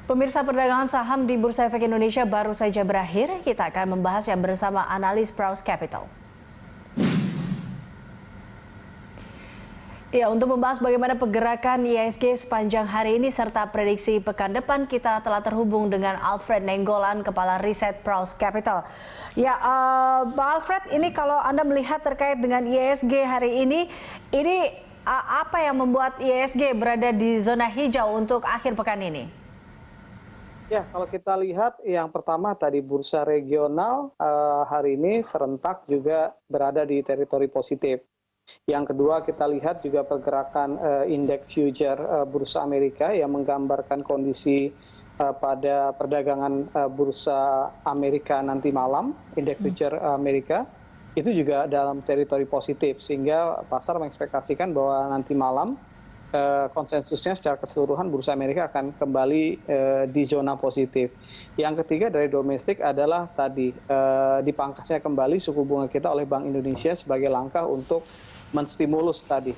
Pemirsa, perdagangan saham di Bursa Efek Indonesia baru saja berakhir. Kita akan membahasnya bersama analis Praus Capital. Ya, untuk membahas bagaimana pergerakan IHSG sepanjang hari ini serta prediksi pekan depan, kita telah terhubung dengan Alfred Nainggolan, Kepala Riset Praus Capital. Ya, Pak Alfred, ini kalau Anda melihat terkait dengan IHSG hari ini apa yang membuat IHSG berada di zona hijau untuk akhir pekan ini? Ya, kalau kita lihat yang pertama tadi bursa regional hari ini serentak juga berada di teritori positif. Yang kedua kita lihat juga pergerakan indeks future bursa Amerika yang menggambarkan kondisi pada perdagangan bursa Amerika nanti malam, indeks future Amerika itu juga dalam teritori positif sehingga pasar mengekspektasikan bahwa nanti malam konsensusnya secara keseluruhan bursa Amerika akan kembali di zona positif. Yang ketiga dari domestik adalah tadi dipangkasnya kembali suku bunga kita oleh Bank Indonesia sebagai langkah untuk menstimulus tadi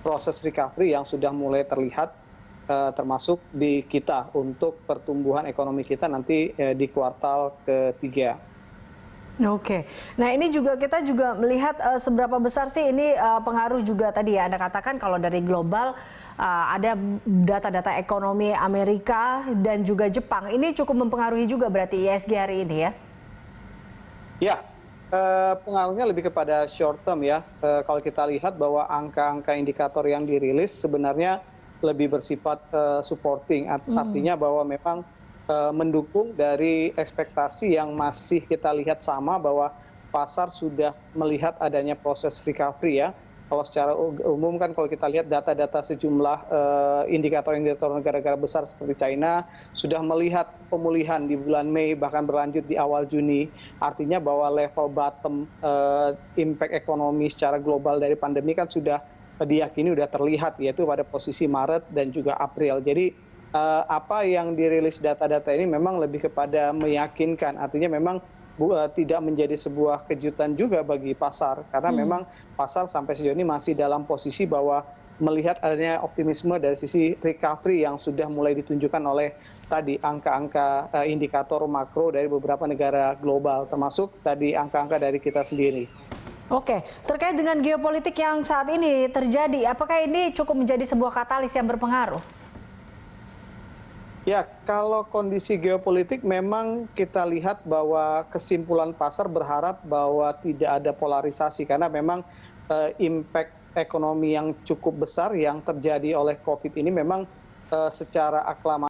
proses recovery yang sudah mulai terlihat termasuk di kita untuk pertumbuhan ekonomi kita nanti di kuartal ketiga. Oke, nah ini juga kita juga melihat seberapa besar sih ini pengaruh juga tadi ya Anda katakan kalau dari global ada data-data ekonomi Amerika dan juga Jepang. Ini cukup mempengaruhi juga berarti IHSG hari ini ya? Ya, pengaruhnya lebih kepada short term ya. Kalau kita lihat bahwa angka-angka indikator yang dirilis sebenarnya lebih bersifat supporting, artinya bahwa memang mendukung dari ekspektasi yang masih kita lihat sama bahwa pasar sudah melihat adanya proses recovery ya. Kalau secara umum kan kalau kita lihat data-data sejumlah indikator-indikator negara-negara besar seperti China sudah melihat pemulihan di bulan Mei bahkan berlanjut di awal Juni. Artinya bahwa level bottom impact ekonomi secara global dari pandemi kan sudah diyakini sudah terlihat yaitu pada posisi Maret dan juga April. Jadi apa yang dirilis data-data ini memang lebih kepada meyakinkan, artinya memang tidak menjadi sebuah kejutan juga bagi pasar karena memang pasar sampai sejauh ini masih dalam posisi bahwa melihat adanya optimisme dari sisi recovery yang sudah mulai ditunjukkan oleh tadi angka-angka indikator makro dari beberapa negara global termasuk tadi angka-angka dari kita sendiri. Oke, terkait dengan geopolitik yang saat ini terjadi, apakah ini cukup menjadi sebuah katalis yang berpengaruh? Ya, kalau kondisi geopolitik memang kita lihat bahwa kesimpulan pasar berharap bahwa tidak ada polarisasi karena memang impact ekonomi yang cukup besar yang terjadi oleh COVID ini memang secara aklamasi